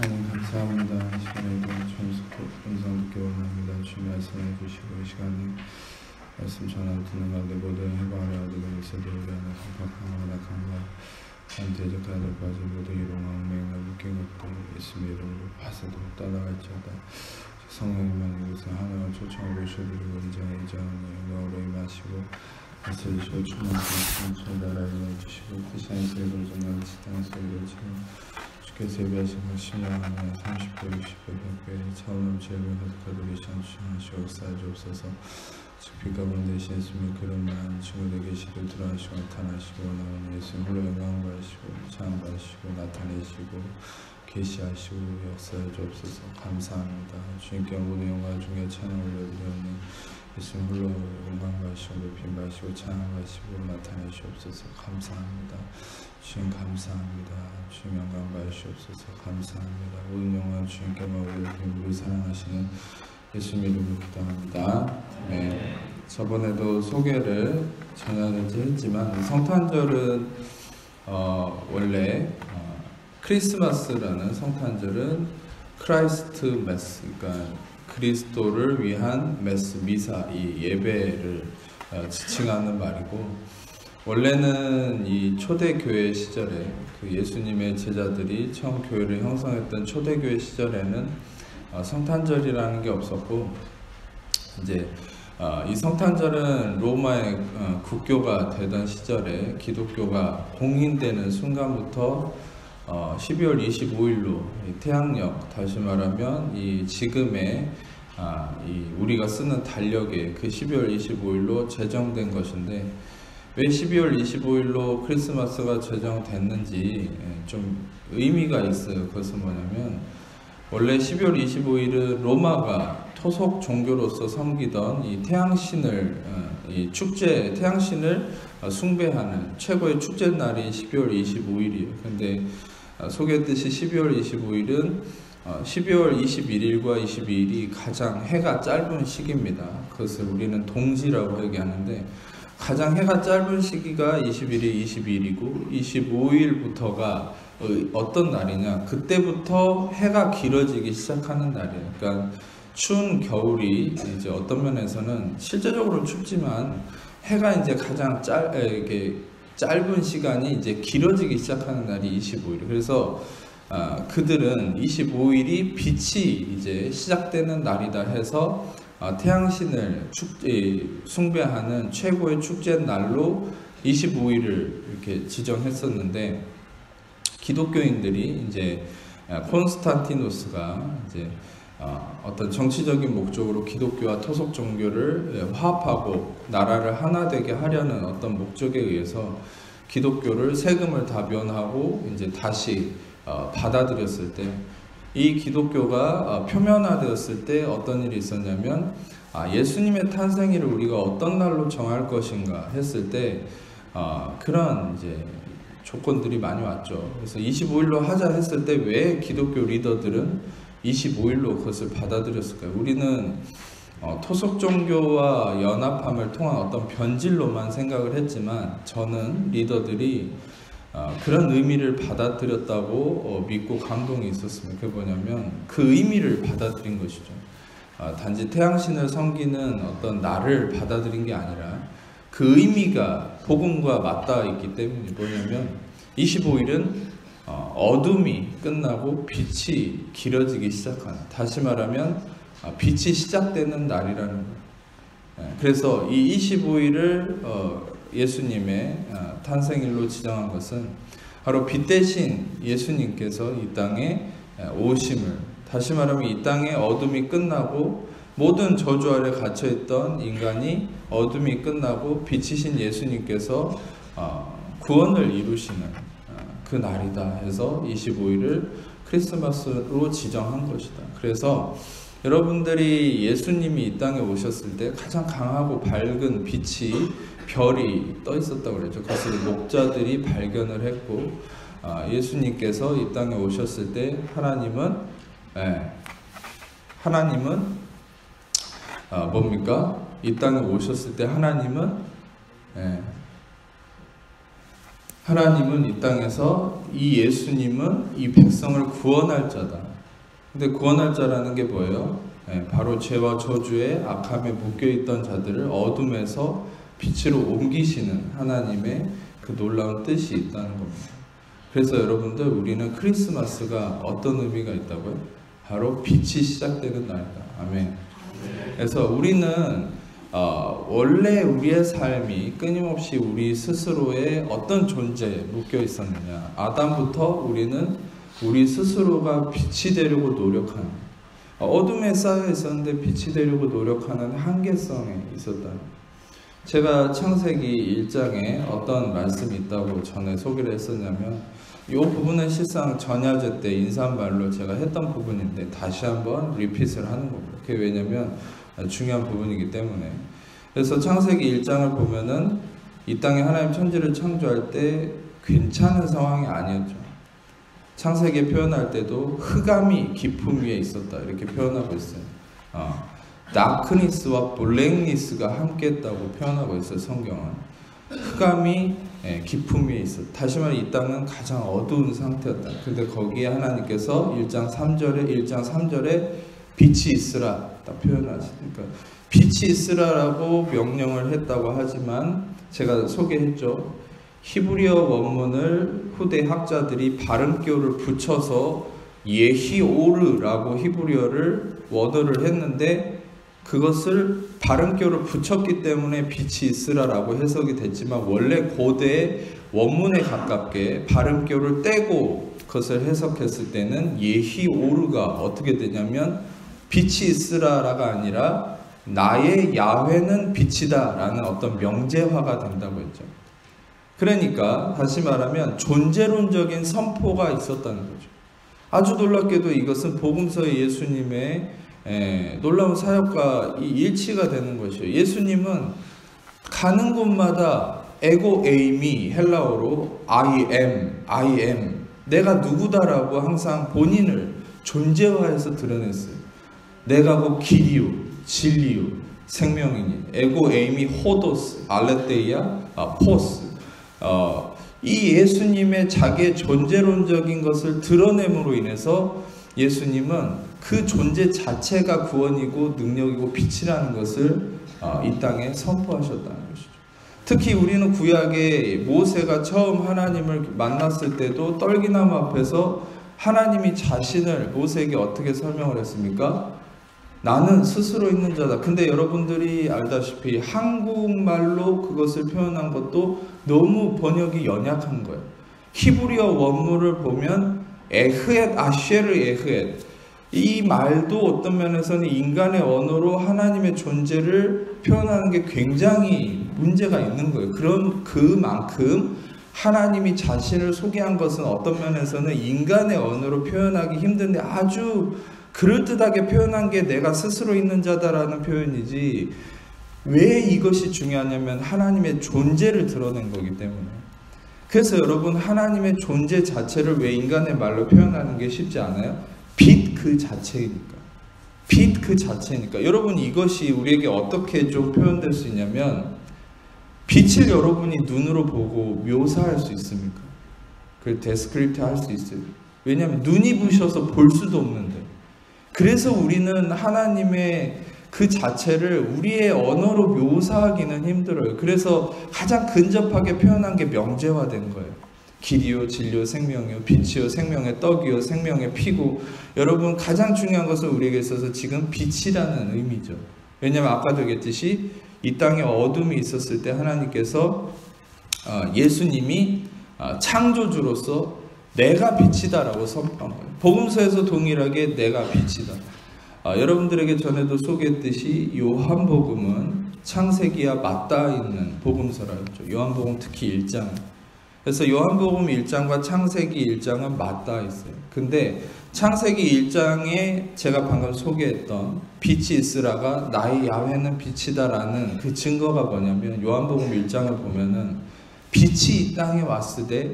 하나님 감사합니다. 이 시간에도 음성 듣기 원합니다. 주님 말씀해 주시고 이 시간에 말씀 전하를 듣는 가운데 모든 해방을 얻고 있어도 우리 안에 강팍하거나 대적하여 빠진 모든 이롱과 맹과 묶인 것들 예수님의 이름으로 파서도 떠나갈지어다. 성령님만 이곳에 하나님을 초청하고 오셔드리고 이장하는 영광으로 임하시고 말씀해주시고 충만하신 나라를 임해주시고 크리스천의 세계를 정말 땅에서 이루어지고 주께서 예배하신 것 10년 안에 30배, 60배, 100배 차오름 죄를 가득하도록 주시옵소서. 빛 가운데 예수님의 그런 많은 친구들 계시도 드러나시고 나타나시고 나오는 예수님 홀로 영광 받으시고 참 받으시고 나타내시고 계시하시고 역사해 주옵소서. 감사합니다. 주님께 모든 영광 중에 찬양 올려드리오니 예수님 홀로 영광 받으시고 높임 받으시고 찬양 받으시고 나타내 주옵소서. 감사합니다. 주님 감사합니다. 주님 영광 받으시옵소서. 감사합니다. 모든 영광 주님께만 올려드리고 우리 사랑하시는 예수님 이름으로 기도합니다. 네. 저번에도 소개를 전하는지 했지만 성탄절은 원래 크리스마스라는 성탄절은 크라이스트 메스, 그러니까 그리스도를 위한 메스, 미사, 이 예배를 지칭하는 말이고, 원래는 이 초대교회 시절에 그 예수님의 제자들이 처음 교회를 형성했던 초대교회 시절에는 성탄절이라는 게 없었고, 이제 이 성탄절은 로마의 국교가 되던 시절에 기독교가 공인되는 순간부터 12월 25일로 태양력, 다시 말하면 이 지금의 이 우리가 쓰는 달력에 그 12월 25일로 제정된 것인데, 왜 12월 25일로 크리스마스가 제정됐는지 좀 의미가 있어요. 그것은 뭐냐면, 원래 12월 25일은 로마가 토속 종교로서 섬기던 이 태양신을 이 축제, 태양신을 숭배하는 최고의 축제 날이 12월 25일이에요. 근데 소개했듯이 12월 25일은 12월 21일과 22일이 가장 해가 짧은 시기입니다. 그것을 우리는 동지라고 얘기하는데, 가장 해가 짧은 시기가 21일, 22일이고 25일부터가 어떤 날이냐, 그때부터 해가 길어지기 시작하는 날이에요. 그러니까 추운 겨울이 이제 어떤 면에서는 실제적으로 춥지만 해가 이제 가장 짧은 시간이 이제 길어지기 시작하는 날이 25일. 그래서 그들은 25일이 빛이 이제 시작되는 날이다 해서 태양신을 숭배하는 최고의 축제 날로 25일을 이렇게 지정했었는데, 기독교인들이 이제 콘스탄티누스가 이제 어떤 정치적인 목적으로 기독교와 토속 종교를 화합하고 나라를 하나 되게 하려는 어떤 목적에 의해서 기독교를 세금을 다 면하고 이제 다시 받아들였을 때, 이 기독교가 표면화되었을 때 어떤 일이 있었냐면, 예수님의 탄생일을 우리가 어떤 날로 정할 것인가 했을 때 그런 이제 조건들이 많이 왔죠. 그래서 25일로 하자 했을 때 왜 기독교 리더들은 25일로 그것을 받아들였을까요? 우리는 토속 종교와 연합함을 통한 어떤 변질로만 생각을 했지만, 저는 리더들이 그런 의미를 받아들였다고 믿고 감동이 있었습니다. 그게 뭐냐면, 그 의미를 받아들인 것이죠. 단지 태양신을 섬기는 어떤 날을 받아들인 게 아니라 그 의미가 복음과 맞닿아 있기 때문에, 뭐냐면 25일은 어둠이 끝나고 빛이 길어지기 시작하는, 다시 말하면 빛이 시작되는 날이라는 거예요. 그래서 이 25일을 예수님의 탄생일로 지정한 것은 바로 빛 대신 예수님께서 이 땅에 오심을, 다시 말하면 이 땅에 어둠이 끝나고 모든 저주 아래 갇혀있던 인간이 어둠이 끝나고 빛이신 예수님께서 구원을 이루시는 그 날이다 해서 25일을 크리스마스로 지정한 것이다. 그래서 여러분들이 예수님이 이 땅에 오셨을 때 가장 강하고 밝은 빛이, 별이 떠 있었다고 그랬죠. 그것을 목자들이 발견을 했고, 예수님께서 이 땅에 오셨을 때 하나님은 뭡니까? 이 땅에 오셨을 때 하나님은 이 땅에서 이 예수님은 이 백성을 구원할 자다. 근데 구원할 자라는 게 뭐예요? 바로 죄와 저주에 악함에 묶여있던 자들을 어둠에서 빛으로 옮기시는 하나님의 그 놀라운 뜻이 있다는 겁니다. 그래서 여러분들, 우리는 크리스마스가 어떤 의미가 있다고요? 바로 빛이 시작되는 날이다. 아멘. 그래서 우리는 원래 우리의 삶이 끊임없이 우리 스스로의 어떤 존재에 묶여 있었느냐. 아담부터 우리는 우리 스스로가 빛이 되려고 노력하는, 어둠에 쌓여 있었는데 빛이 되려고 노력하는 한계성에 있었다. 제가 창세기 1장에 어떤 말씀이 있다고 전에 소개를 했었냐면, 이 부분은 실상 전야제 때 인사말로 제가 했던 부분인데 다시 한번 리핏을 하는 겁니다. 그게 왜냐면 중요한 부분이기 때문에. 그래서 창세기 1장을 보면은 이 땅에 하나님 천지를 창조할 때 괜찮은 상황이 아니었죠. 창세기에 표현할 때도 흑암이 깊음 위에 있었다 이렇게 표현하고 있어요. 다크니스와 블랙니스가 함께 했다고 표현하고 있어요. 성경은 흑암이 깊음 위에 있었다. 다시 말해 이 땅은 가장 어두운 상태였다. 근데 거기에 하나님께서 1장 3절에 빛이 있으라 딱 표현하시니까, 빛이 있으라라고 명령을 했다고 하지만 제가 소개했죠. 히브리어 원문을 후대 학자들이 발음교를 붙여서 예히오르라고 히브리어를 원어를 했는데, 그것을 발음교를 붙였기 때문에 빛이 있으라라고 해석이 됐지만, 원래 고대 원문에 가깝게 발음교를 떼고 그것을 해석했을 때는 예히오르가 어떻게 되냐면 빛이 있으라가 아니라 나의 야훼는 빛이다 라는 어떤 명제화가 된다고 했죠. 그러니까 다시 말하면 존재론적인 선포가 있었다는 거죠. 아주 놀랍게도 이것은 복음서의 예수님의 놀라운 사역과 일치가 되는 것이에요. 예수님은 가는 곳마다 에고 에이미, 헬라어로 I am, 내가 누구다라고 항상 본인을 존재화해서 드러냈어요. 내가 곧 길이요, 진리요, 생명이니. 에고 에이미 호도스, 알레테이아, 포스. 이 예수님의 자기의 존재론적인 것을 드러냄으로 인해서 예수님은 그 존재 자체가 구원이고 능력이고 빛이라는 것을 이 땅에 선포하셨다는 것이죠. 특히 우리는 구약에 모세가 처음 하나님을 만났을 때도 떨기나무 앞에서 하나님이 자신을 모세에게 어떻게 설명을 했습니까? 나는 스스로 있는 자다. 근데 여러분들이 알다시피 한국말로 그것을 표현한 것도 너무 번역이 연약한 거예요. 히브리어 원문을 보면 에흐엣 아쉐르 에흐엣, 이 말도 어떤 면에서는 인간의 언어로 하나님의 존재를 표현하는 게 굉장히 문제가 있는 거예요. 그럼 그만큼 하나님이 자신을 소개한 것은 어떤 면에서는 인간의 언어로 표현하기 힘든데 아주 그럴듯하게 표현한 게 내가 스스로 있는 자다라는 표현이지, 왜 이것이 중요하냐면 하나님의 존재를 드러낸 거기 때문에. 그래서 여러분, 하나님의 존재 자체를 왜 인간의 말로 표현하는 게 쉽지 않아요? 빛 그 자체이니까. 빛 그 자체니까. 여러분, 이것이 우리에게 어떻게 좀 표현될 수 있냐면, 빛을 여러분이 눈으로 보고 묘사할 수 있습니까? 그 데스크립트 할 수 있어요. 왜냐하면 눈이 부셔서 볼 수도 없는데. 그래서 우리는 하나님의 그 자체를 우리의 언어로 묘사하기는 힘들어요. 그래서 가장 근접하게 표현한 게 명제화된 거예요. 길이요, 진리요, 생명이요, 빛이요, 생명의 떡이요, 생명의 피고. 여러분, 가장 중요한 것은 우리에게 있어서 지금 빛이라는 의미죠. 왜냐하면 아까도 얘기했듯이 이 땅에 어둠이 있었을 때 하나님께서 예수님이 창조주로서 내가 빛이다라고 선포한 거예요. 복음서에서 동일하게 내가 빛이다. 여러분들에게 전에도 소개했듯이 요한복음은 창세기와 맞닿아 있는 복음서라 했죠. 요한복음 특히 1장. 그래서 요한복음 1장과 창세기 1장은 맞닿아 있어요. 근데 창세기 1장에 제가 방금 소개했던 빛이 있으라가 나의 야훼는 빛이다라는 그 증거가 뭐냐면, 요한복음 1장을 보면은 빛이 이 땅에 왔을 때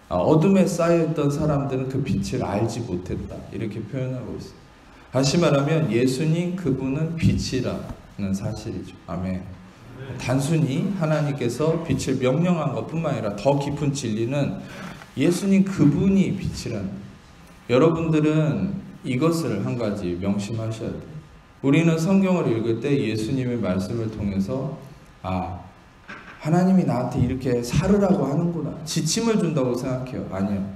어둠에 쌓여있던 사람들은 그 빛을 알지 못했다 이렇게 표현하고 있어요. 다시 말하면 예수님 그분은 빛이라는 사실이죠. 아멘. 단순히 하나님께서 빛을 명령한 것뿐만 아니라 더 깊은 진리는 예수님 그분이 빛이라는. 여러분들은 이것을 한 가지 명심하셔야 돼요. 우리는 성경을 읽을 때 예수님의 말씀을 통해서 하나님이 나한테 이렇게 살으라고 하는구나, 지침을 준다고 생각해요. 아니요.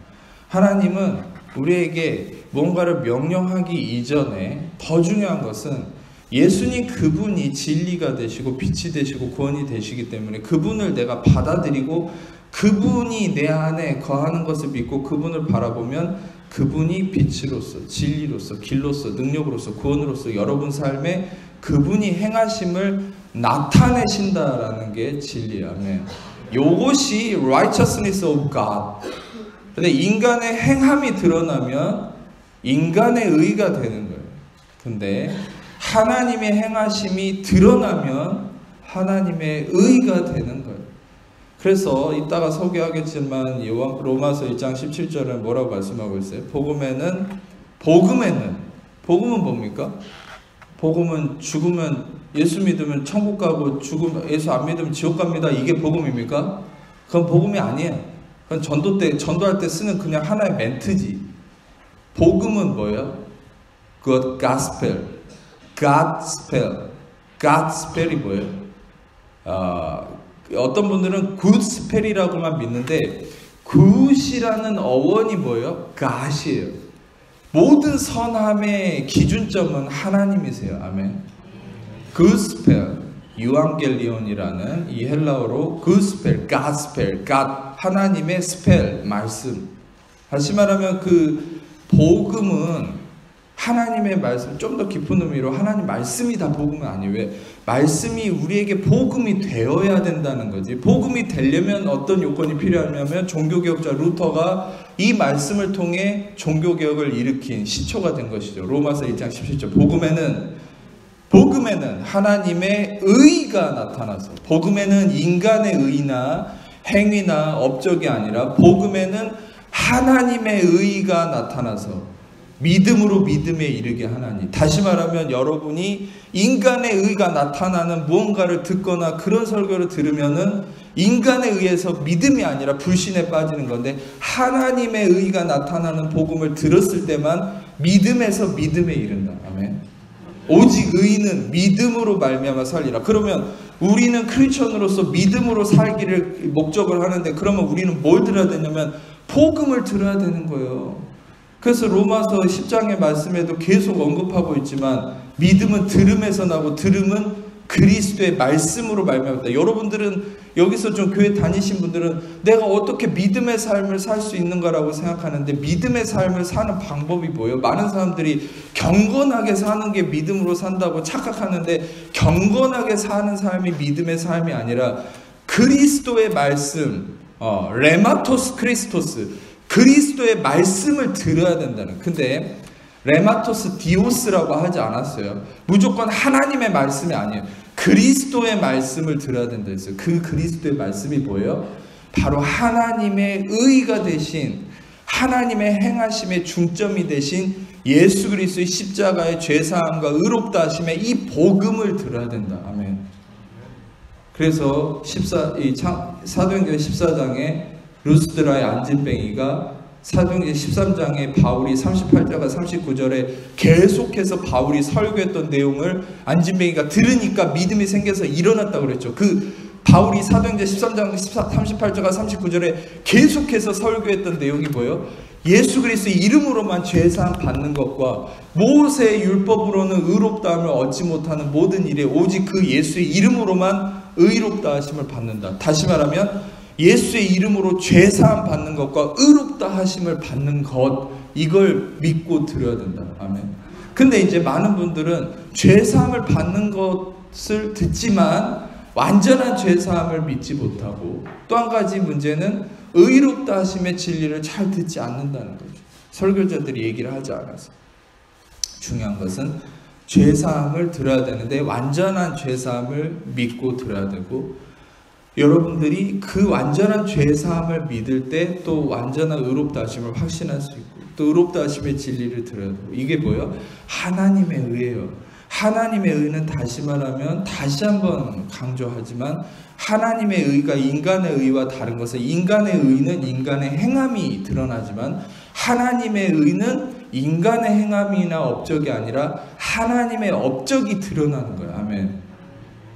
하나님은 우리에게 뭔가를 명령하기 이전에 더 중요한 것은 예수님 그분이 진리가 되시고 빛이 되시고 구원이 되시기 때문에 그분을 내가 받아들이고 그분이 내 안에 거하는 것을 믿고 그분을 바라보면 그분이 빛으로서 진리로서 길로서 능력으로서 구원으로서 여러분 삶에 그분이 행하심을 나타내신다라는 게 진리야. 아멘. 요것이 righteousness of God. 근데 인간의 행함이 드러나면 인간의 의가 되는 거예요. 근데 하나님의 행하심이 드러나면 하나님의 의가 되는 거예요. 그래서 이따가 소개하겠지만 로마서 1장 17절은 뭐라고 말씀하고 있어요? 복음은 뭡니까? 복음은 죽으면 예수 믿으면 천국 가고 죽으면 예수 안 믿으면 지옥 갑니다. 이게 복음입니까? 그건 복음이 아니에요. 그건 전도할 때 쓰는 그냥 하나의 멘트지. 복음은 뭐예요? God gospel. Godspell이 뭐예요? 어떤 분들은 굿스펠이라고만 믿는데 굿이라는 어원이 뭐예요? God이에요. 모든 선함의 기준점은 하나님이세요. 아멘. 굿스펠, 유앙겔리온이라는 이 헬라어로 굿스펠, Godspell, God, 하나님의 스펠, 말씀. 다시 말하면 그 복음은 하나님의 말씀, 좀 더 깊은 의미로 하나님 말씀이 다 복음은 아니에요. 왜? 말씀이 우리에게 복음이 되어야 된다는 거지. 복음이 되려면 어떤 요건이 필요하냐면 종교개혁자 루터가 이 말씀을 통해 종교개혁을 일으킨 시초가 된 것이죠. 로마서 1장 17절. 복음에는 하나님의 의가 나타나서, 복음에는 인간의 의나 행위나 업적이 아니라 복음에는 하나님의 의가 나타나서 믿음으로 믿음에 이르게 하나니. 다시 말하면 여러분이 인간의 의가 나타나는 무언가를 듣거나 그런 설교를 들으면은 인간에 의해서 믿음이 아니라 불신에 빠지는 건데, 하나님의 의가 나타나는 복음을 들었을 때만 믿음에서 믿음에 이른다. 아멘. 오직 의는 믿음으로 말미암아 살리라. 그러면 우리는 크리스천으로서 믿음으로 살기를 목적을 하는데, 그러면 우리는 뭘 들어야 되냐면 복음을 들어야 되는 거예요. 그래서 로마서 10장의 말씀에도 계속 언급하고 있지만 믿음은 들음에서 나고 들음은 그리스도의 말씀으로 말미암았다. 여러분들은 여기서 좀 교회 다니신 분들은 내가 어떻게 믿음의 삶을 살 수 있는가라고 생각하는데, 믿음의 삶을 사는 방법이 뭐예요? 많은 사람들이 경건하게 사는 게 믿음으로 산다고 착각하는데, 경건하게 사는 삶이 믿음의 삶이 아니라 그리스도의 말씀, 레마토스 크리스토스, 그리스도의 말씀을 들어야 된다는. 근데 레마토스 디오스라고 하지 않았어요. 무조건 하나님의 말씀이 아니에요. 그리스도의 말씀을 들어야 된다 했어요. 그 그리스도의 말씀이 뭐예요? 바로 하나님의 의가 되신, 하나님의 행하심의 중점이 되신 예수 그리스도의 십자가의 죄사함과 의롭다 하심의 이 복음을 들어야 된다. 아멘. 그래서 사도행전 14장에 루스드라의 안진뱅이가 사도행전 13장에 바울이 38절과 39절에 계속해서 바울이 설교했던 내용을 안진뱅이가 들으니까 믿음이 생겨서 일어났다고 그랬죠. 그 바울이 사도행전 13장 38절과 39절에 계속해서 설교했던 내용이 뭐예요? 예수 그리스도의 이름으로만 죄사함 받는 것과 모세의 율법으로는 의롭다함을 얻지 못하는 모든 일에 오직 그 예수의 이름으로만 의롭다 하심을 받는다. 다시 말하면 예수의 이름으로 죄사함 받는 것과 의롭다 하심을 받는 것, 이걸 믿고 들어야 된다. 아멘. 근데 이제 많은 분들은 죄사함을 받는 것을 듣지만 완전한 죄사함을 믿지 못하고, 또 한 가지 문제는 의롭다 하심의 진리를 잘 듣지 않는다는 거죠. 설교자들이 얘기를 하지 않아서. 중요한 것은 죄사함을 들어야 되는데 완전한 죄사함을 믿고 들어야 되고, 여러분들이 그 완전한 죄사함을 믿을 때 또 완전한 의롭다 하심을 확신할 수 있고, 또 의롭다 하심의 진리를 들어야 되고, 이게 뭐예요? 하나님의 의예요. 하나님의 의는 다시 말하면, 다시 한번 강조하지만, 하나님의 의가 인간의 의와 다른 것은, 인간의 의는 인간의 행함이 드러나지만 하나님의 의는 인간의 행함이나 업적이 아니라 하나님의 업적이 드러나는 거예요. 아멘.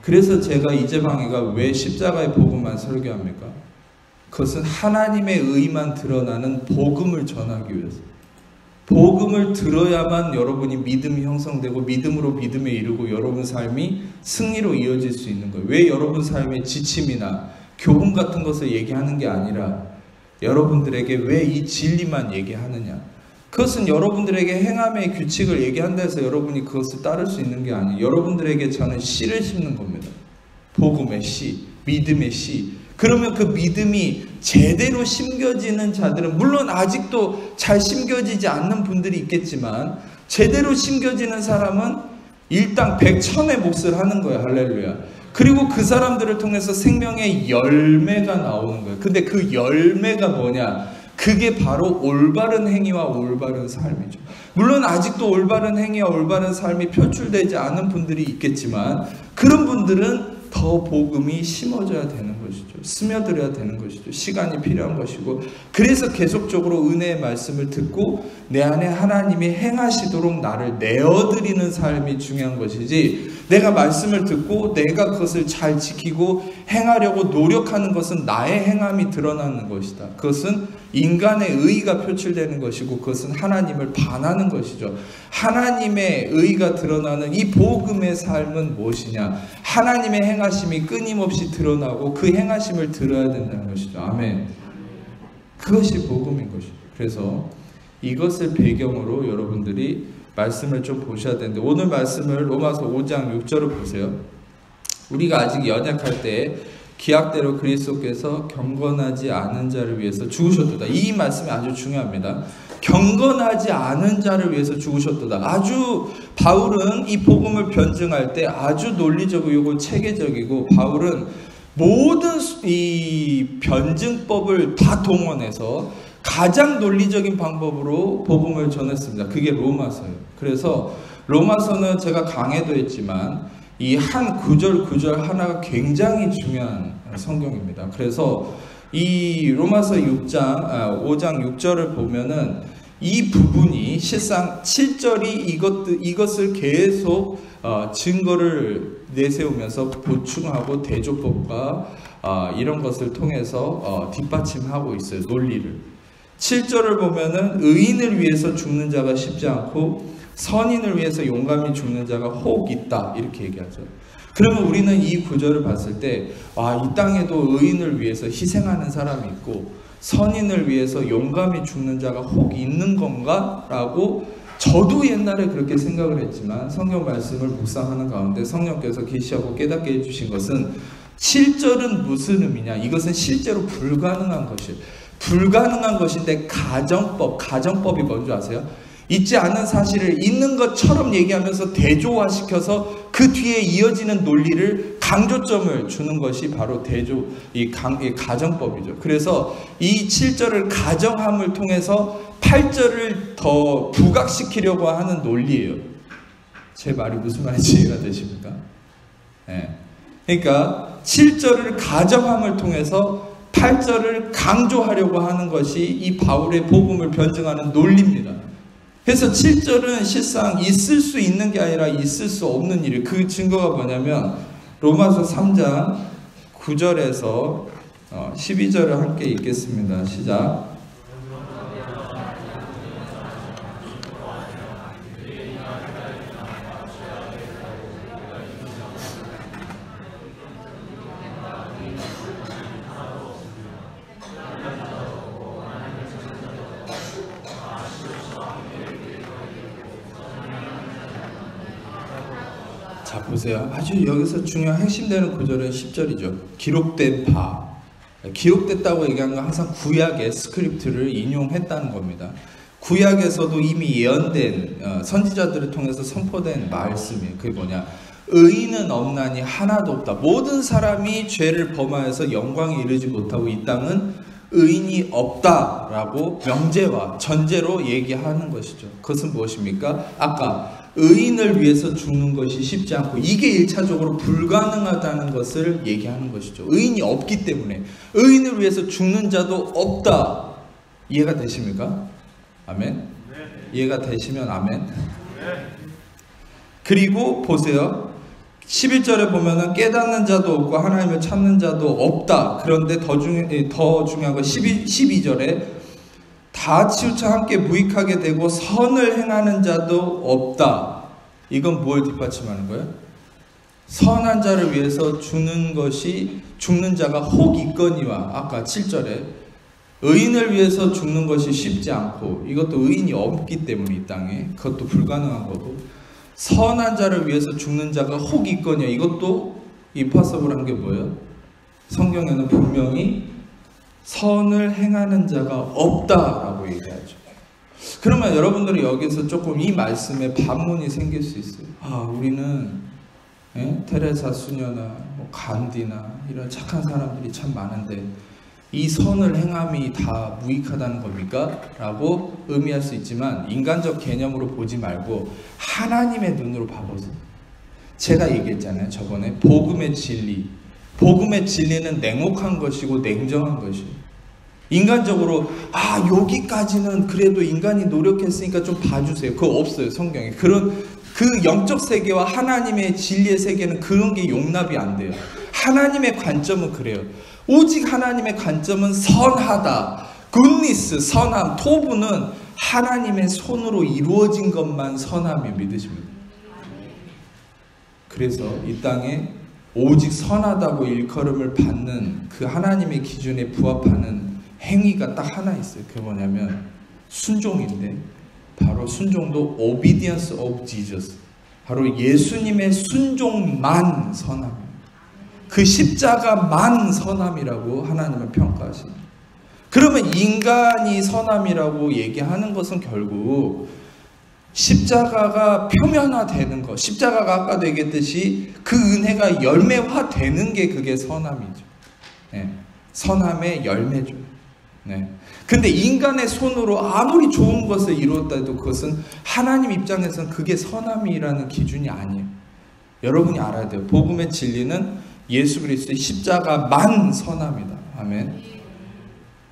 그래서 제가 이재방이가 왜 십자가의 복음만 설교합니까? 그것은 하나님의 의만 드러나는 복음을 전하기 위해서. 복음을 들어야만 여러분이 믿음이 형성되고 믿음으로 믿음에 이르고 여러분 삶이 승리로 이어질 수 있는 거예요. 왜 여러분 삶의 지침이나 교훈 같은 것을 얘기하는 게 아니라 여러분들에게 왜 이 진리만 얘기하느냐. 그것은 여러분들에게 행함의 규칙을 얘기한다 해서 여러분이 그것을 따를 수 있는 게 아니에요. 여러분들에게 저는 씨를 심는 겁니다. 복음의 씨, 믿음의 씨. 그러면 그 믿음이 제대로 심겨지는 자들은 물론 아직도 잘 심겨지지 않는 분들이 있겠지만 제대로 심겨지는 사람은 일당 백천의 몫을 하는 거예요. 할렐루야. 그리고 그 사람들을 통해서 생명의 열매가 나오는 거예요. 근데 그 열매가 뭐냐? 그게 바로 올바른 행위와 올바른 삶이죠. 물론 아직도 올바른 행위와 올바른 삶이 표출되지 않은 분들이 있겠지만 그런 분들은 더 복음이 심어져야 되는 것이죠. 스며들어야 되는 것이죠. 시간이 필요한 것이고 그래서 계속적으로 은혜의 말씀을 듣고 내 안에 하나님이 행하시도록 나를 내어드리는 삶이 중요한 것이지 내가 말씀을 듣고 내가 그것을 잘 지키고 행하려고 노력하는 것은 나의 행함이 드러나는 것이다. 그것은 인간의 의의가 표출되는 것이고 그것은 하나님을 반하는 것이죠. 하나님의 의의가 드러나는 이 복음의 삶은 무엇이냐? 하나님의 행하심이 끊임없이 드러나고 그 행하심을 들어야 된다는 것이죠. 아멘. 그것이 복음인 것이죠. 그래서 이것을 배경으로 여러분들이 말씀을 좀 보셔야 되는데 오늘 말씀을 로마서 5장 6절을 보세요. 우리가 아직 연약할 때 기약대로 그리스도께서 경건하지 않은 자를 위해서 죽으셨도다. 이 말씀이 아주 중요합니다. 경건하지 않은 자를 위해서 죽으셨도다. 아주 바울은 이 복음을 변증할 때 아주 논리적이고 체계적이고 바울은 모든 이 변증법을 다 동원해서 가장 논리적인 방법으로 복음을 전했습니다. 그게 로마서예요. 그래서 로마서는 제가 강해도 했지만 이 한 구절 하나가 굉장히 중요한 성경입니다. 그래서 이 로마서 5장 6절을 보면은 이 부분이 실상 7절이 이것을 계속 증거를 내세우면서 보충하고 대조법과 이런 것을 통해서 뒷받침하고 있어요. 논리를. 7절을 보면은 의인을 위해서 죽는 자가 쉽지 않고 선인을 위해서 용감히 죽는 자가 혹 있다 이렇게 얘기하죠. 그러면 우리는 이 구절을 봤을 때 이 땅에도 의인을 위해서 희생하는 사람이 있고 선인을 위해서 용감히 죽는 자가 혹 있는 건가? 라고 저도 옛날에 그렇게 생각을 했지만 성경 말씀을 묵상하는 가운데 성령께서 계시하고 깨닫게 해주신 것은 7절은 무슨 의미냐? 이것은 실제로 불가능한 것이에요. 불가능한 것인데 가정법이 뭔지 아세요? 있지 않은 사실을 있는 것처럼 얘기하면서 대조화시켜서 그 뒤에 이어지는 논리를 강조점을 주는 것이 바로 이 가정법이죠. 그래서 이 7절을 가정함을 통해서 8절을 더 부각시키려고 하는 논리예요. 제 말이 무슨 말인지 이해가 되십니까? 네. 그러니까 7절을 가정함을 통해서 8절을 강조하려고 하는 것이 이 바울의 복음을 변증하는 논리입니다. 그래서 7절은 실상 있을 수 있는 게 아니라 있을 수 없는 일이에요. 그 증거가 뭐냐면 로마서 3장 9절에서 12절을 함께 읽겠습니다. 시작. 자 보세요. 아주 여기서 중요한 핵심되는 구절은 10절이죠. 기록된 바. 기록됐다고 얘기하는 건 항상 구약의 스크립트를 인용했다는 겁니다. 구약에서도 이미 예언된 선지자들을 통해서 선포된 말씀이에요. 그게 뭐냐? 의인은 없나니 하나도 없다. 모든 사람이 죄를 범하여서 영광에 이르지 못하고 이 땅은 의인이 없다라고 명제와 전제로 얘기하는 것이죠. 그것은 무엇입니까? 아까 의인을 위해서 죽는 것이 쉽지 않고 이게 1차적으로 불가능하다는 것을 얘기하는 것이죠. 의인이 없기 때문에 의인을 위해서 죽는 자도 없다. 이해가 되십니까? 아멘. 이해가 되시면 아멘. 그리고 보세요. 11절에 보면은 깨닫는 자도 없고 하나님을 찾는 자도 없다. 그런데 더 중요한 건 12절에 다 치우쳐 함께 무익하게 되고 선을 행하는 자도 없다. 이건 뭘 뒷받침하는 거예요? 선한 자를 위해서 죽는 자가 혹 있거니와, 아까 7절에 의인을 위해서 죽는 것이 쉽지 않고, 이것도 의인이 없기 때문에 이 땅에 그것도 불가능한 거고, 선한 자를 위해서 죽는 자가 혹 있거냐, 이것도 임파서블한 게 뭐예요? 성경에는 분명히 선을 행하는 자가 없다라고 얘기하죠. 그러면 여러분들이 여기서 조금 이 말씀에 반문이 생길 수 있어요. 우리는 테레사 수녀나 간디나 이런 착한 사람들이 참 많은데 이 선을 행함이 다 무익하다는 겁니까? 라고 의미할 수 있지만, 인간적 개념으로 보지 말고 하나님의 눈으로 봐보세요. 제가 얘기했잖아요, 저번에. 복음의 진리는 냉혹한 것이고 냉정한 것이에요. 인간적으로 여기까지는 그래도 인간이 노력했으니까 좀 봐주세요. 그거 없어요, 성경에. 그 영적 세계와 하나님의 진리의 세계는 그런 게 용납이 안 돼요. 하나님의 관점은 그래요. 오직 하나님의 관점은 선하다. 굿니스, 선함, 토부는 하나님의 손으로 이루어진 것만 선함이 믿으십니다. 그래서 이 땅에 오직 선하다고 일컬음을 받는 그 하나님의 기준에 부합하는 행위가 딱 하나 있어요. 그게 뭐냐면 순종인데, 바로 순종도 obedience of Jesus, 바로 예수님의 순종만 선함, 그 십자가만 선함이라고 하나님은 평가하십니다. 그러면 인간이 선함이라고 얘기하는 것은 결국 십자가가 표면화되는 것, 십자가가 아까도 얘기했듯이 그 은혜가 열매화되는 게 그게 선함이죠. 선함의 열매죠. 근데 인간의 손으로 아무리 좋은 것을 이루었다 해도 그것은 하나님 입장에서는 그게 선함이라는 기준이 아니에요. 여러분이 알아야 돼요. 복음의 진리는 예수 그리스도의 십자가만 선함이다. 아멘.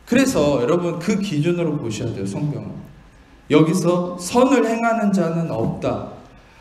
그래서 여러분 그 기준으로 보셔야 돼요, 성경은. 여기서 선을 행하는 자는 없다.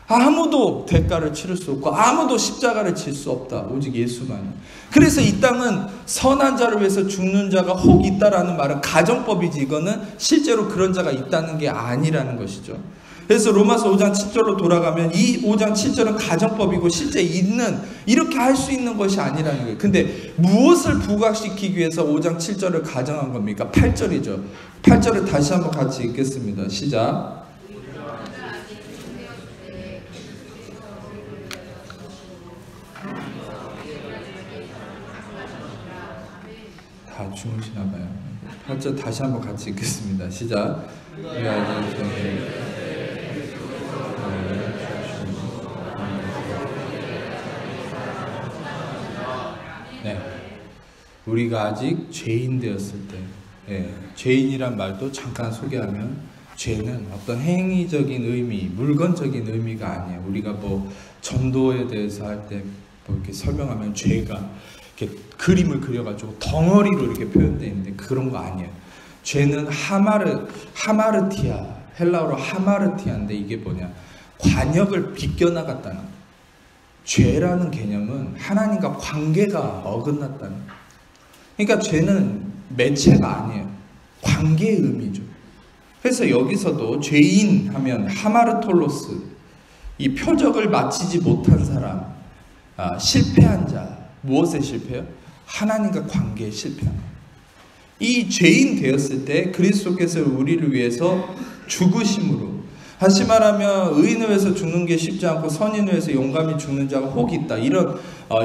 아무도 대가를 치를 수 없고 아무도 십자가를 질 수 없다. 오직 예수만. 그래서 이 땅은 선한 자를 위해서 죽는 자가 혹 있다라는 말은 가정법이지, 이거는 실제로 그런 자가 있다는 게 아니라는 것이죠. 그래서 로마서 5장 7절로 돌아가면 이 5장 7절은 가정법이고 실제 있는, 이렇게 할 수 있는 것이 아니라는 거예요. 근데 무엇을 부각시키기 위해서 5장 7절을 가정한 겁니까? 8절이죠. 8절을 다시 한번 같이 읽겠습니다. 시작. 다 주무시나 봐요. 8절 다시 한번 같이 읽겠습니다. 시작. 우리가 아직 죄인 되었을 때, 죄인이란 말도 잠깐 소개하면, 죄는 어떤 행위적인 의미, 물건적인 의미가 아니에요. 우리가 전도에 대해서 할 때 이렇게 설명하면 죄가 이렇게 그림을 그려가지고 덩어리로 이렇게 표현되어 있는데 그런 거 아니에요. 죄는 하마르티아, 헬라어로 하마르티아인데 이게 뭐냐? 관역을 비껴나갔다는 거예요. 죄라는 개념은 하나님과 관계가 어긋났다는 거예요. 그러니까 죄는 매체가 아니에요. 관계의 의미죠. 그래서 여기서도 죄인 하면 하마르톨로스, 이 표적을 마치지 못한 사람, 실패한 자. 무엇에 실패해요? 하나님과 관계에 실패한 거예요. 이 죄인 되었을 때 그리스도께서 우리를 위해서 죽으심으로, 다시 말하면 의인을 위해서 죽는 게 쉽지 않고 선인을 위해서 용감히 죽는 자가 혹 있다. 이런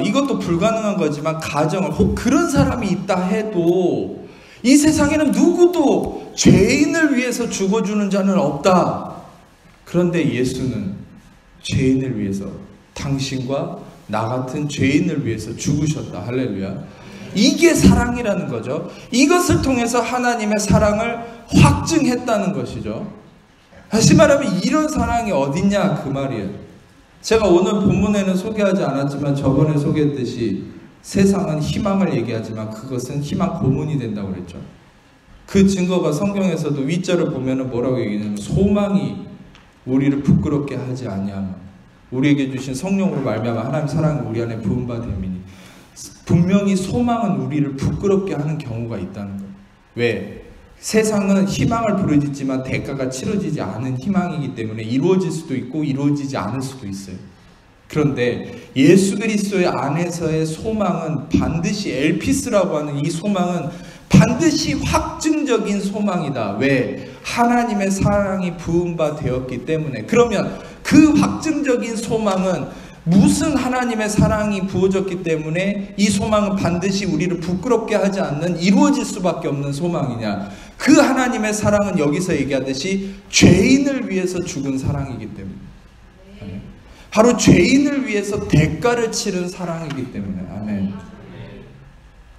이것도 불가능한 거지만 가정을, 혹 그런 사람이 있다 해도 이 세상에는 누구도 죄인을 위해서 죽어주는 자는 없다. 그런데 예수는 죄인을 위해서, 당신과 나 같은 죄인을 위해서 죽으셨다. 할렐루야. 이게 사랑이라는 거죠. 이것을 통해서 하나님의 사랑을 확증했다는 것이죠. 다시 말하면 이런 사랑이 어딨냐 그 말이에요. 제가 오늘 본문에는 소개하지 않았지만 저번에 소개했듯이 세상은 희망을 얘기하지만 그것은 희망 고문이 된다고 그랬죠. 그 증거가 성경에서도 윗절을 보면은 뭐라고 얘기하냐면 소망이 우리를 부끄럽게 하지 아니하며 우리에게 주신 성령으로 말미암아 하나님 사랑이 우리 안에 부은 바 됨이니 분명히 소망은 우리를 부끄럽게 하는 경우가 있다는 거예요. 왜? 세상은 희망을 부르짖지만 대가가 치러지지 않은 희망이기 때문에 이루어질 수도 있고 이루어지지 않을 수도 있어요. 그런데 예수 그리스도의 안에서의 소망은 반드시 엘피스라고 하는 이 소망은 반드시 확증적인 소망이다. 왜? 하나님의 사랑이 부은 바 되었기 때문에. 그러면 그 확증적인 소망은 무슨 하나님의 사랑이 부어졌기 때문에 이 소망은 반드시 우리를 부끄럽게 하지 않는 이루어질 수밖에 없는 소망이냐? 그 하나님의 사랑은 여기서 얘기하듯이 죄인을 위해서 죽은 사랑이기 때문에, 바로 죄인을 위해서 대가를 치른 사랑이기 때문에. 아멘.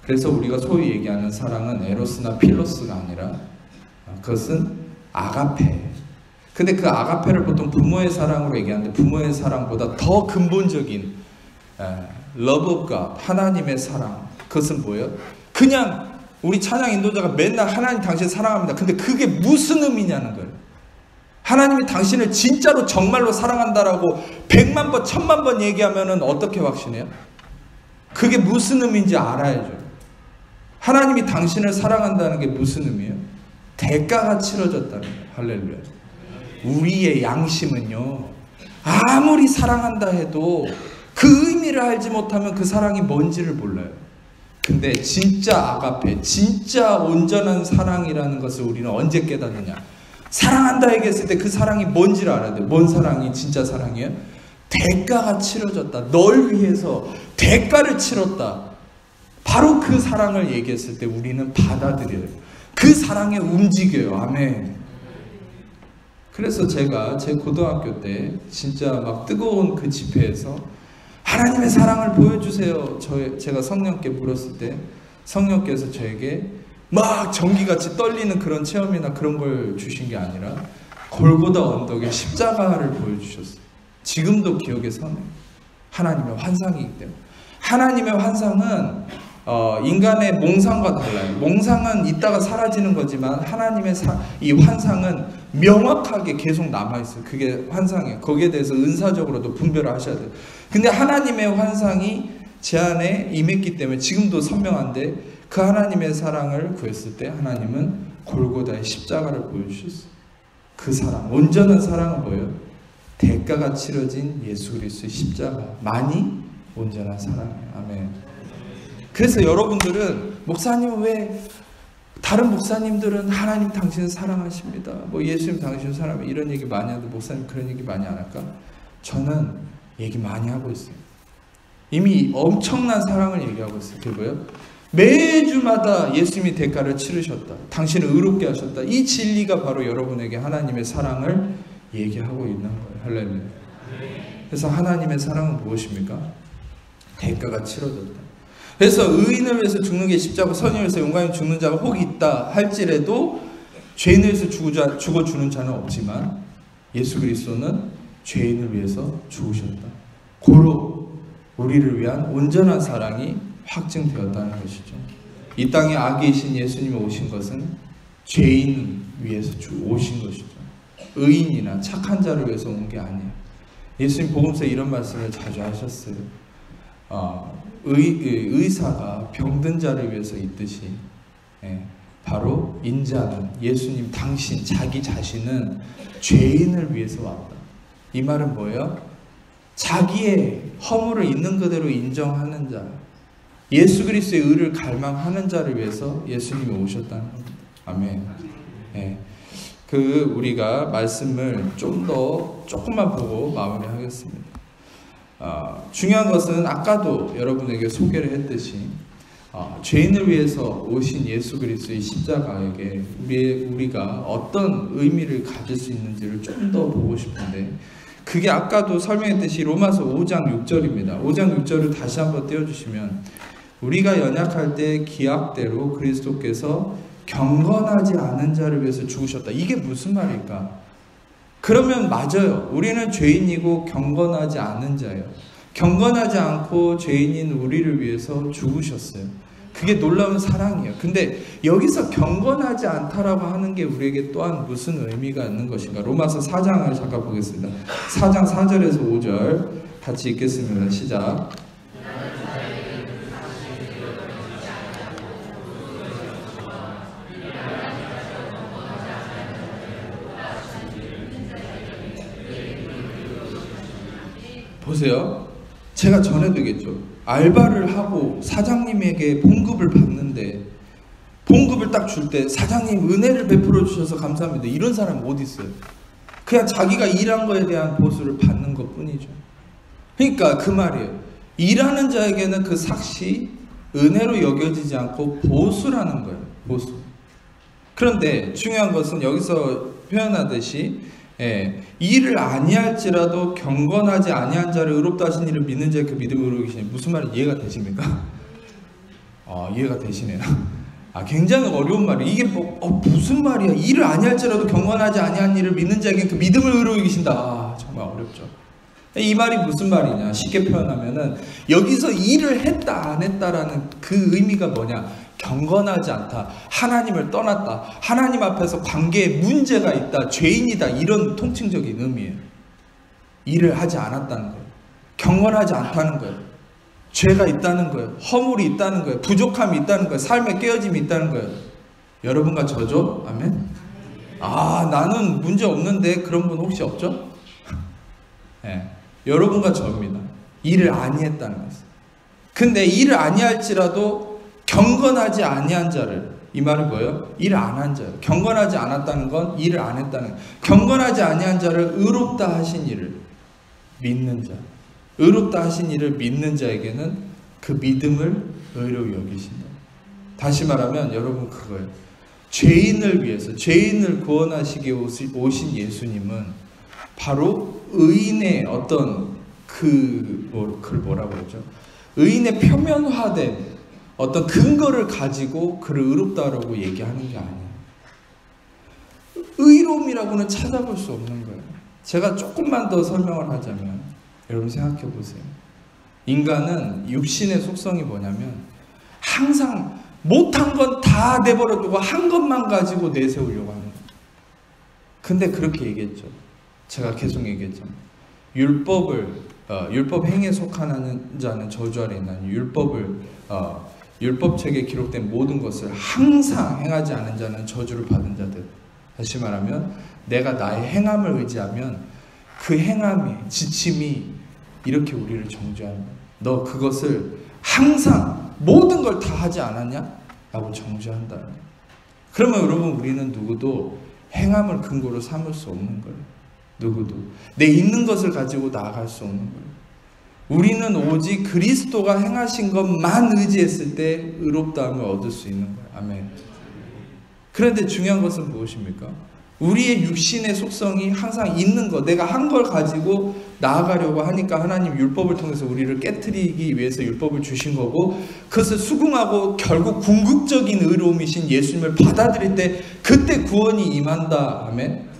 그래서 우리가 소위 얘기하는 사랑은 에로스나 필로스가 아니라 그것은 아가페. 근데 그 아가페를 보통 부모의 사랑으로 얘기하는데 부모의 사랑보다 더 근본적인 love of God, 하나님의 사랑. 그것은 뭐예요? 그냥 우리 찬양 인도자가 맨날 하나님 당신 사랑합니다. 근데 그게 무슨 의미냐는 거예요. 하나님이 당신을 진짜로 정말로 사랑한다라고 100만 번, 1000만 번 얘기하면은 어떻게 확신해요? 그게 무슨 의미인지 알아야죠. 하나님이 당신을 사랑한다는 게 무슨 의미예요? 대가가 치러졌다는 거예요. 할렐루야. 우리의 양심은요, 아무리 사랑한다 해도 그 의미를 알지 못하면 그 사랑이 뭔지를 몰라요. 근데 진짜 아가페, 진짜 온전한 사랑이라는 것을 우리는 언제 깨닫느냐? 사랑한다 얘기했을 때 그 사랑이 뭔지를 알아야 돼요. 뭔 사랑이 진짜 사랑이에요? 대가가 치러졌다. 널 위해서 대가를 치렀다. 바로 그 사랑을 얘기했을 때 우리는 받아들여요. 그 사랑에 움직여요. 아멘. 그래서 제가 제 고등학교 때 진짜 막 뜨거운 그 집회에서 하나님의 사랑을 보여주세요. 제가 성령께 물었을 때 성령께서 저에게 막 전기같이 떨리는 그런 체험이나 그런 걸 주신 게 아니라 골고다 언덕에 십자가를 보여주셨어요. 지금도 기억에 서네요. 하나님의 환상이기 때문에. 하나님의 환상은 인간의 몽상과 달라요. 몽상은 있다가 사라지는 거지만 하나님의 이 환상은 명확하게 계속 남아있어요. 그게 환상이에요. 거기에 대해서 은사적으로도 분별을 하셔야 돼요. 근데 하나님의 환상이 제 안에 임했기 때문에 지금도 선명한데 그 하나님의 사랑을 구했을 때 하나님은 골고다의 십자가를 보여주셨어요. 그 사랑, 온전한 사랑은 뭐예요? 대가가 치러진 예수 그리스도의 십자가만이 온전한 사랑이에요. 아멘. 그래서 여러분들은 목사님 왜 다른 목사님들은 하나님 당신을 사랑하십니다. 뭐 예수님 당신을 사랑해 이런 얘기 많이 하는데 목사님 그런 얘기 많이 안 할까? 저는 얘기 많이 하고 있어요. 이미 엄청난 사랑을 얘기하고 있어요. 그게 뭐예요? 매주마다 예수님이 대가를 치르셨다. 당신을 의롭게 하셨다. 이 진리가 바로 여러분에게 하나님의 사랑을 얘기하고 있는 거예요. 할렐루야. 그래서 하나님의 사랑은 무엇입니까? 대가가 치러졌다. 그래서 의인을 위해서 죽는 게 십자가, 선인을 위해서 용감히 죽는 자가 혹 있다 할지라도 죄인을 위해서 죽어주는 자는 없지만 예수 그리스도는 죄인을 위해서 죽으셨다. 고로 우리를 위한 온전한 사랑이 확증되었다는 것이죠. 이 땅에 악이신 예수님이 오신 것은 죄인 위해서 오신 것이죠. 의인이나 착한 자를 위해서 온 게 아니에요. 예수님 복음서에 이런 말씀을 자주 하셨어요. 의사가 병든 자를 위해서 있듯이 바로 인자는 예수님 당신 자기 자신은 죄인을 위해서 왔다. 이 말은 뭐예요? 자기의 허물을 있는 그대로 인정하는 자, 예수 그리스도의 의를 갈망하는 자를 위해서 예수님이 오셨다는 겁니다. 아멘. 우리가 말씀을 좀 더 조금만 보고 마무리하겠습니다. 중요한 것은 아까도 여러분에게 소개를 했듯이 죄인을 위해서 오신 예수 그리스도의 십자가에게 우리가 어떤 의미를 가질 수 있는지를 좀 더 보고 싶은데 그게 아까도 설명했듯이 로마서 5장 6절입니다. 5장 6절을 다시 한번 띄워주시면 우리가 연약할 때 기약대로 그리스도께서 경건하지 않은 자를 위해서 죽으셨다. 이게 무슨 말일까? 그러면 맞아요. 우리는 죄인이고 경건하지 않은 자예요. 경건하지 않고 죄인인 우리를 위해서 죽으셨어요. 그게 놀라운 사랑이에요. 근데 여기서 경건하지 않다라고 하는 게 우리에게 또한 무슨 의미가 있는 것인가? 로마서 4장을 잠깐 보겠습니다. 4장 4절에서 5절 같이 읽겠습니다. 시작. 보세요. 제가 전에도 얘기했죠. 알바를 하고 사장님에게 봉급을 받는데 봉급을 딱 줄 때 사장님 은혜를 베풀어 주셔서 감사합니다. 이런 사람 어디 있어요? 그냥 자기가 일한 거에 대한 보수를 받는 것 뿐이죠. 그러니까 그 말이에요. 일하는 자에게는 그 삭시 은혜로 여겨지지 않고 보수라는 거예요. 보수. 그런데 중요한 것은 여기서 표현하듯이 일을 아니할지라도 경건하지 아니한 자를 의롭다 하신 이를 믿는 자의 그 믿음으로 이루시니 무슨 말인지 이해가 되십니까? 이해가 되시네요. 굉장히 어려운 말이에요. 이게 무슨 말이야? 일을 아니할지라도 경건하지 아니한 이를 믿는 자에게 그 믿음을 의롭게 계신다. 정말 어렵죠. 이 말이 무슨 말이냐? 쉽게 표현하면은 여기서 일을 했다 안 했다라는 그 의미가 뭐냐? 경건하지 않다, 하나님을 떠났다, 하나님 앞에서 관계에 문제가 있다, 죄인이다, 이런 통칭적인 의미예요. 일을 하지 않았다는 거예요. 경건하지 않다는 거예요. 죄가 있다는 거예요. 허물이 있다는 거예요. 부족함이 있다는 거예요. 삶의 깨어짐이 있다는 거예요. 여러분과 저죠? 아멘. 나는 문제 없는데 그런 분 혹시 없죠? 여러분과 저입니다. 일을 아니했다는 것은. 근데 일을 아니할지라도 경건하지 아니한 자를, 이 말은 뭐예요? 일을 안 한 자예요. 경건하지 않았다는 건 일을 안 했다는 거예요. 경건하지 아니한 자를 의롭다 하신 이를 믿는 자, 의롭다 하신 이를 믿는 자에게는 그 믿음을 의로 여기신다. 다시 말하면 여러분 그거예요. 죄인을 위해서, 죄인을 구원하시기 오신 예수님은 바로 의인의 어떤 그걸 뭐라고 그러죠? 의인의 표면화된 어떤 근거를 가지고 그를 의롭다라고 얘기하는 게 아니에요. 의로움이라고는 찾아볼 수 없는 거예요. 제가 조금만 더 설명을 하자면 여러분 생각해 보세요. 인간은 육신의 속성이 뭐냐면 항상 못한 건 다 내버려두고 한 것만 가지고 내세우려고 하는 거예요. 근데 그렇게 얘기했죠. 제가 계속 얘기했죠. 율법 행위에 속하는 자는 저주 아래 있나니 율법책에 기록된 모든 것을 항상 행하지 않은 자는 저주를 받은 자들. 다시 말하면 내가 나의 행함을 의지하면 그 행함이, 지침이 이렇게 우리를 정죄하는 거야. 너 그것을 항상 모든 걸 다 하지 않았냐? 라고 정죄한다. 그러면 여러분 우리는 누구도 행함을 근거로 삼을 수 없는 거예요. 누구도. 내 있는 것을 가지고 나아갈 수 없는 거예요. 우리는 오직 그리스도가 행하신 것만 의지했을 때 의롭다함을 얻을 수 있는 거예요. 아멘. 그런데 중요한 것은 무엇입니까? 우리의 육신의 속성이 항상 있는 것, 내가 한 걸 가지고 나아가려고 하니까 하나님 율법을 통해서 우리를 깨트리기 위해서 율법을 주신 거고, 그것을 수긍하고 결국 궁극적인 의로움이신 예수님을 받아들일 때 그때 구원이 임한다. 아멘.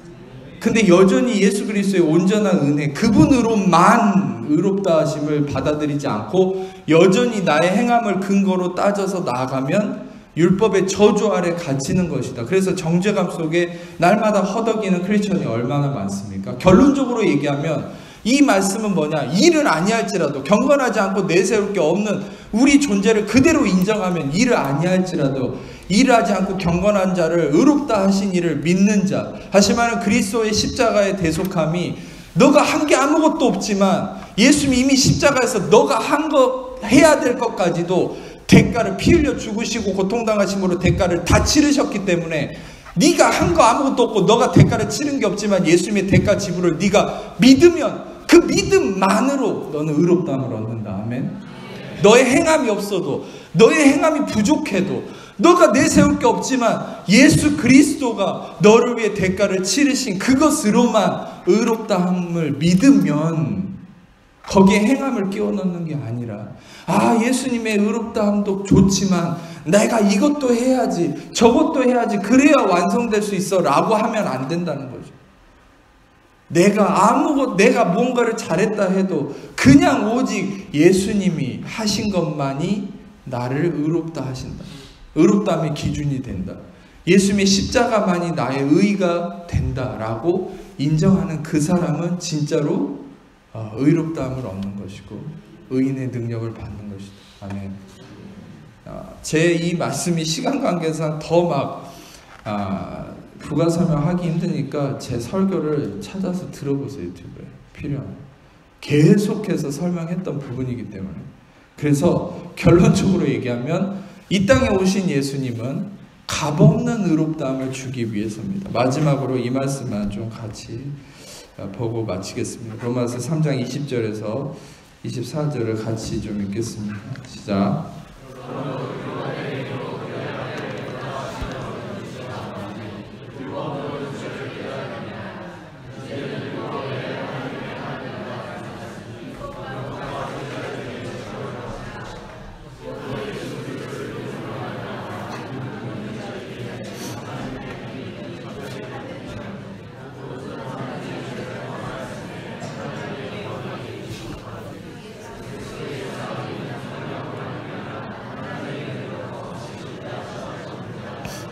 근데 여전히 예수 그리스도의 온전한 은혜, 그분으로만 의롭다 하심을 받아들이지 않고 여전히 나의 행함을 근거로 따져서 나아가면 율법의 저주 아래 갇히는 것이다. 그래서 정죄감 속에 날마다 허덕이는 크리스천이 얼마나 많습니까? 결론적으로 얘기하면 이 말씀은 뭐냐? 일을 아니할지라도, 경건하지 않고 내세울 게 없는 우리 존재를 그대로 인정하면 일을 아니할지라도 일하지 않고 경건한 자를 의롭다 하신 이를 믿는 자, 다시 말하면 그리스도의 십자가의 대속함이 너가 한 게 아무것도 없지만 예수님이 이미 십자가에서 너가 한 거 해야 될 것까지도 대가를 피 흘려 죽으시고 고통당하심으로 대가를 다 치르셨기 때문에 네가 한 거 아무것도 없고 너가 대가를 치른 게 없지만 예수님의 대가 지불을 네가 믿으면 그 믿음만으로 너는 의롭다함을 얻는다. 아멘. 너의 행함이 없어도, 너의 행함이 부족해도, 너가 내세울 게 없지만 예수 그리스도가 너를 위해 대가를 치르신 그것으로만 의롭다함을 믿으면 거기에 행함을 끼워 넣는 게 아니라, 예수님의 의롭다함도 좋지만 내가 이것도 해야지, 저것도 해야지, 그래야 완성될 수 있어 라고 하면 안 된다는 거죠. 내가 뭔가를 잘했다 해도 그냥 오직 예수님이 하신 것만이 나를 의롭다 하신다. 의롭다함의 기준이 된다. 예수님의 십자가만이 나의 의가 된다라고 인정하는 그 사람은 진짜로 의롭다함을 얻는 것이고 의인의 능력을 받는 것이다. 아멘. 제 이 말씀이 시간 관계상 더 막 부가 설명하기 힘드니까 제 설교를 찾아서 들어보세요. 유튜브에 필요하면. 계속해서 설명했던 부분이기 때문에. 그래서 결론적으로 얘기하면 이 땅에 오신 예수님은 값없는 의롭다함을 주기 위해서입니다. 마지막으로 이 말씀만 좀 같이 보고 마치겠습니다. 로마서 3장 20절에서 24절을 같이 좀 읽겠습니다. 시작.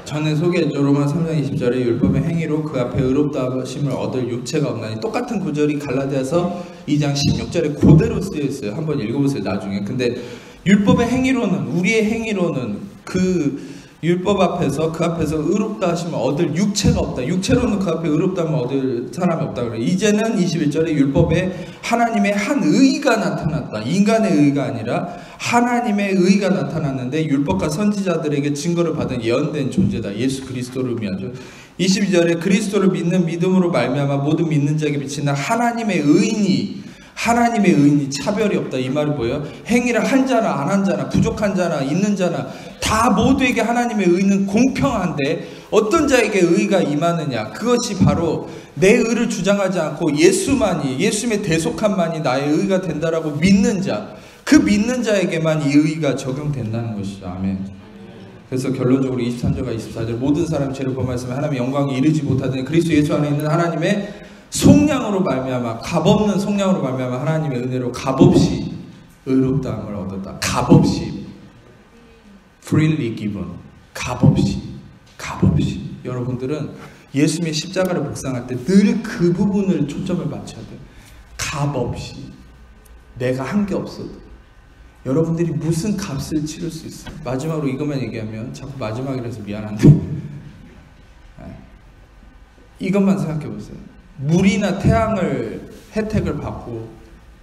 전에 소개했죠. 로마 3장 20절에 율법의 행위로 그 앞에 의롭다 하심을 얻을 육체가 없나니, 똑같은 구절이 갈라디아서 2장 16절에 그대로 쓰여 있어요. 한번 읽어보세요, 나중에. 근데 율법의 행위로는, 우리의 행위로는 그 율법 앞에서, 그 앞에서 의롭다 하심을 얻을 육체가 없다. 육체로는 그 앞에 의롭다 하면 얻을 사람이 없다. 그래요. 이제는 21절에 율법에 하나님의 한 의가 나타났다. 인간의 의가 아니라 하나님의 의가 나타났는데, 율법과 선지자들에게 증거를 받은 예언된 존재다. 예수 그리스도를 의미하죠. 22절에 그리스도를 믿는 믿음으로 말미암아 모든 믿는 자에게 비치는 하나님의 의인이 차별이 없다. 이 말이 뭐예요? 행위를 한 자나 안 한 자나, 부족한 자나 있는 자나 다 모두에게 하나님의 의는 공평한데, 어떤 자에게 의가 임하느냐, 그것이 바로 내 의를 주장하지 않고 예수님의 대속함만이 나의 의가 된다라고 믿는 자, 그 믿는 자에게만 이 의가 적용된다는 것이죠. 아멘. 그래서 결론적으로 23절과 24절, 모든 사람이 죄를 범하였으면 하나님의 영광에 이르지 못하더니 그리스도 예수 안에 있는 하나님의 속량으로 말미암아, 값없는 속량으로 말미암아 하나님의 은혜로 값없이 의롭다함을 얻었다. 값없이, freely given, 값없이. 여러분들은 예수님의 십자가를 묵상할 때 늘 그 부분을 초점을 맞춰야 돼요. 값없이. 내가 한 게 없어도 여러분들이 무슨 값을 치를 수 있어요. 마지막으로 이것만 얘기하면 자꾸 마지막이라서 미안한데 이것만 생각해 보세요. 물이나 태양을 혜택을 받고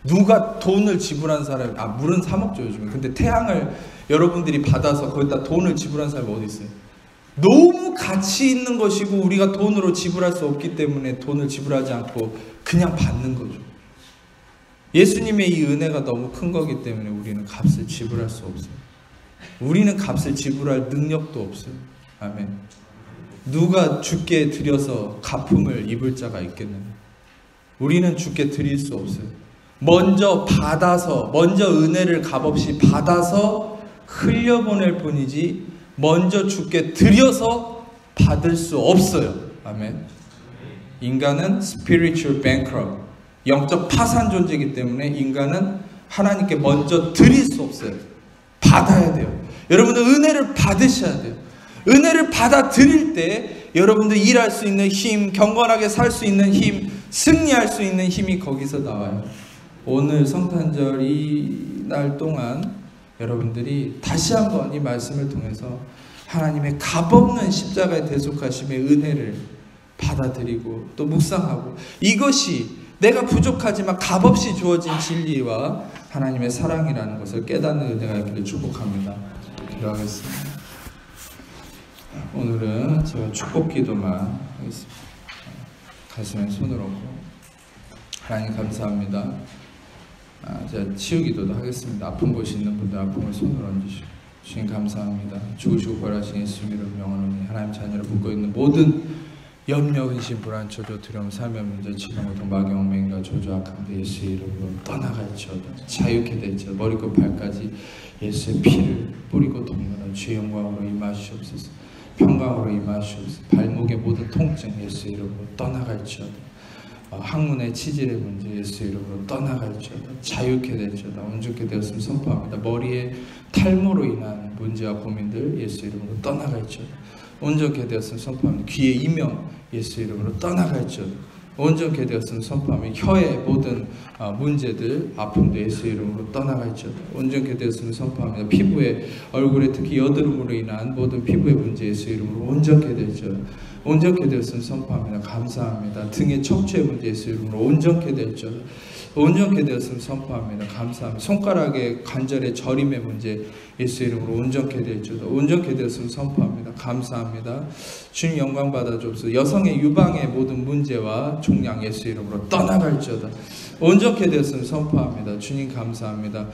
누가 돈을 지불한 사람이, 물은 사 먹죠 요즘에. 근데 태양을 여러분들이 받아서 거기다 돈을 지불한 사람이 어디 있어요? 너무 가치 있는 것이고 우리가 돈으로 지불할 수 없기 때문에 돈을 지불하지 않고 그냥 받는 거죠. 예수님의 이 은혜가 너무 큰 거기 때문에 우리는 값을 지불할 수 없어요. 우리는 값을 지불할 능력도 없어요. 아멘. 누가 주께 드려서 갚음을 입을 자가 있겠느냐. 우리는 주께 드릴 수 없어요. 먼저 은혜를 값없이 받아서 흘려보낼 뿐이지 먼저 주께 드려서 받을 수 없어요. 아멘. 인간은 spiritual bankrupt, 영적 파산 존재이기 때문에 인간은 하나님께 먼저 드릴 수 없어요. 받아야 돼요. 여러분들 은혜를 받으셔야 돼요. 은혜를 받아 드릴 때 여러분들 일할 수 있는 힘, 경건하게 살 수 있는 힘, 승리할 수 있는 힘이 거기서 나와요. 오늘 성탄절 이날 동안 여러분들이 다시 한번 이 말씀을 통해서 하나님의 값없는 십자가의 대속하심의 은혜를 받아들이고 또 묵상하고, 이것이 내가 부족하지만 값없이 주어진 진리와 하나님의 사랑이라는 것을 깨닫는 은혜가 있기를 축복합니다. 기도하겠습니다. 오늘은 제가 축복 기도만 하겠습니다. 가슴에 손을 얹고, 하나님 감사합니다. 제가 치유 기도도 하겠습니다. 아픈 곳이 있는 분들 아픔을 손을 얹으시고, 주님 감사합니다. 죽으시고 부활하신 예수님 이름 영원히 하나님 자녀를 묶고 있는 모든 염려, 근심, 불안, 조조, 두려움, 삶의 문제, 질병, 고통, 마경, 맹과 조조, 악함도 예수의 이름으로 떠나갈지어다. 자유케 될지어다. 머리끝 발까지 예수의 피를 뿌리고 돕니다. 주의 영광으로 임하시옵소서. 평강으로 임하시옵소서. 발목의 모든 통증 예수의 이름으로 떠나갈지어다. 학문의 치질의 문제 예수 이름으로 떠나갈지어다. 자유케 될지어다. 온전케 되었음을 선포합니다. 머리에 탈모로 인한 문제와 고민들 예수 이름으로 떠나갈지어다. 온전케 되었음을 선포합니다. 귀의 이명 예수 이름으로 떠나갈지어다. 온전케 되었음을 선포하며 혀의 모든 문제들 아픔도 예수 이름으로 떠나갈지어다. 온전케 되었음을 선포합니다. 피부에 얼굴에 특히 여드름으로 인한 모든 피부의 문제 예수 이름으로 온전케 될지어다. 온전케 되었음을 선포합니다. 감사합니다. 등의 척추의 문제 예수 이름으로 온전케 될지어다. 온전케 되었음을 선포합니다. 감사합니다. 손가락의 관절의 저림의 문제 예수 이름으로 온전케 될지어다. 온전케 되었음을 선포합니다. 감사합니다. 주님 영광 받아 주옵소서. 여성의 유방의 모든 문제와 종양 예수 이름으로 떠나갈지어다. 온전케 되었음을 선포합니다. 주님 감사합니다.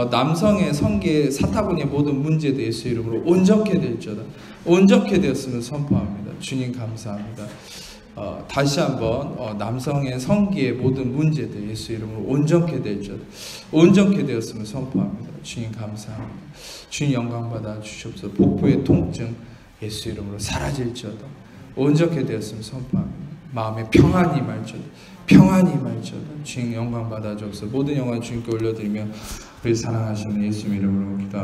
남성의 성기의 사타구니의 모든 문제도 예수 이름으로 온전케 될지어다. 온전케 되었음을 선포합니다. 주님 감사합니다. 다시 한번 남성의 성기의 모든 문제들 예수 이름으로 온전케 될지어다. 온전케 되었음을 선포합니다. 주님 감사합니다. 주님 영광 받아 주시옵소서. 복부의 통증 예수 이름으로 사라질지어다. 온전케 되었음을 선포합니다. 마음에 평안이 임할지어다. 평안이 임할지어다. 주님 영광 받아 주옵소서. 모든 영광 주님께 올려드리며 우리 사랑하시는 예수 이름으로 기도합니다.